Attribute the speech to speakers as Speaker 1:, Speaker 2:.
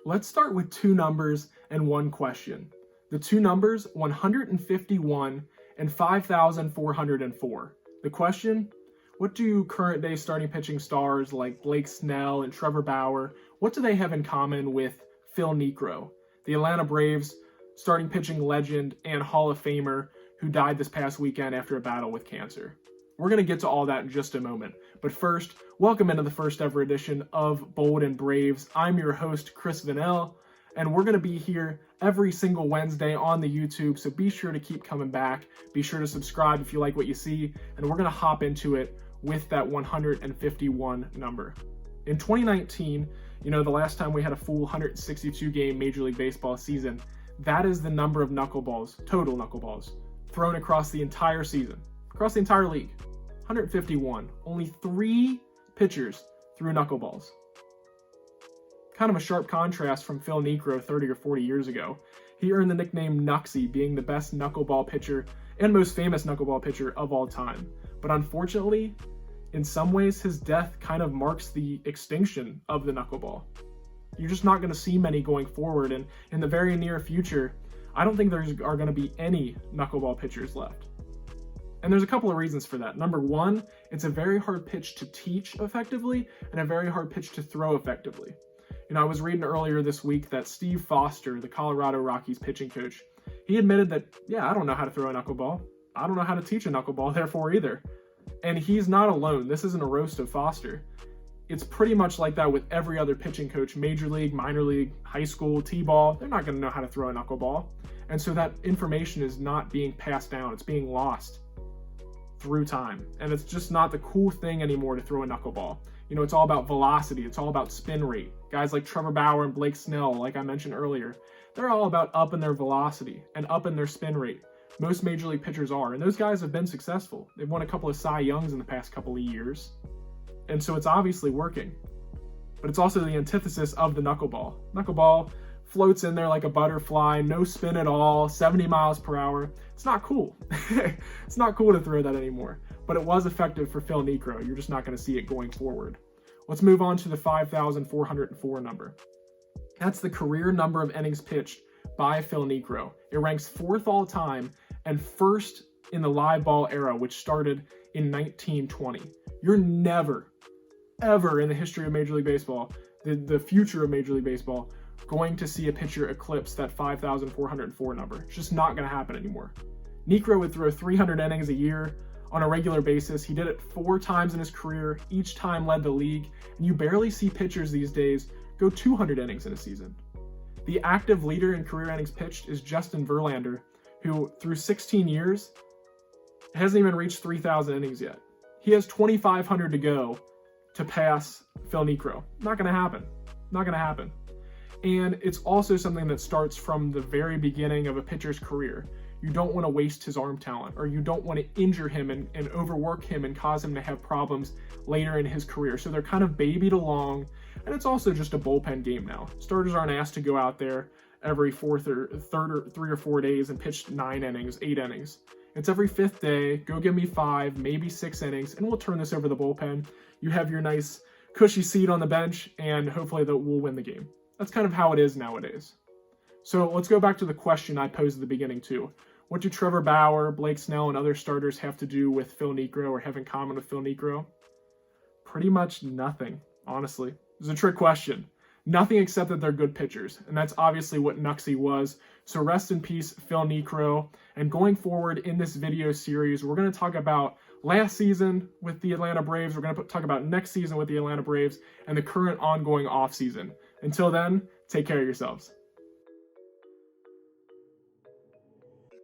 Speaker 1: Let's start with two numbers and one question. The two numbers, 151 and 5,404. The question, what do current day starting pitching stars like Blake Snell and Trevor Bauer, what do they have in common with Phil Niekro, the Atlanta Braves starting pitching legend and Hall of Famer who died this past weekend after a battle with cancer? We're going to get to all that in just a moment. But first, welcome into the first ever edition of Bold and Braves. I'm your host, Chris Vanell, and we're going to be here every single Wednesday on the YouTube, so be sure to keep coming back. Be sure to subscribe if you like what you see, and we're going to hop into it with that 151 number. In 2019, the last time we had a full 162-game Major League Baseball season, that is the number of knuckleballs, total knuckleballs, thrown across the entire season, across the entire league. 151. Only 3 pitchers threw knuckleballs. Kind of a sharp contrast from Phil Niekro 30 or 40 years ago. He earned the nickname Knucksy, being the best knuckleball pitcher and most famous knuckleball pitcher of all time. But unfortunately, in some ways, his death kind of marks the extinction of the knuckleball. You're just not going to see many going forward, and in the very near future, I don't think there are going to be any knuckleball pitchers left. And there's a couple of reasons for that. Number one, it's a very hard pitch to teach effectively and a very hard pitch to throw effectively. I was reading earlier this week that Steve Foster, the Colorado Rockies pitching coach, he admitted that, I don't know how to throw a knuckleball. I don't know how to teach a knuckleball, therefore, either. And he's not alone. This isn't a roast of Foster. It's pretty much like that with every other pitching coach, major league, minor league, high school, T-ball. They're not going to know how to throw a knuckleball. And so that information is not being passed down. It's being lost through time. And it's just not the cool thing anymore to throw a knuckleball. It's all about velocity. It's all about spin rate. Guys like Trevor Bauer and Blake Snell, like I mentioned earlier, they're all about upping their velocity and upping their spin rate. Most major league pitchers are, and those guys have been successful. They've won a couple of Cy Youngs in the past couple of years. And so it's obviously working. But it's also the antithesis of the knuckleball. Knuckleball floats in there like a butterfly, no spin at all, 70 miles per hour. It's not cool. It's not cool to throw that anymore. But it was effective for Phil Niekro. You're just not going to see it going forward. Let's move on to the 5,404 number. That's the career number of innings pitched by Phil Niekro. It ranks 4th all time and 1st in the live ball era, which started in 1920. You're never, ever in the history of Major League Baseball, the future of Major League Baseball, going to see a pitcher eclipse that 5,404 number. It's just not going to happen anymore. Niekro would throw 300 innings a year on a regular basis. He did it 4 times in his career, each time led the league, and you barely see pitchers these days go 200 innings in a season. The active leader in career innings pitched is Justin Verlander, who through 16 years hasn't even reached 3,000 innings yet. He has 2,500 to go to pass Phil Niekro. Not going to happen. Not going to happen. And it's also something that starts from the very beginning of a pitcher's career. You don't want to waste his arm talent, or you don't want to injure him and overwork him and cause him to have problems later in his career. So they're kind of babied along, and it's also just a bullpen game now. Starters aren't asked to go out there every 3 or 4 days and pitch 9 innings, 8 innings. It's every 5th day, go give me 5, maybe 6 innings, and we'll turn this over the bullpen. You have your nice cushy seat on the bench, and hopefully we'll win the game. That's kind of how it is nowadays. So let's go back to the question I posed at the beginning too. What do Trevor Bauer, Blake Snell, and other starters have to do with Phil Niekro or have in common with Phil Niekro? Pretty much nothing, honestly. It's a trick question. Nothing except that they're good pitchers, and that's obviously what Knucksy was. So rest in peace, Phil Niekro. And going forward in this video series, we're going to talk about last season with the Atlanta Braves. We're going to talk about next season with the Atlanta Braves and the current ongoing offseason. Until then, take care of yourselves.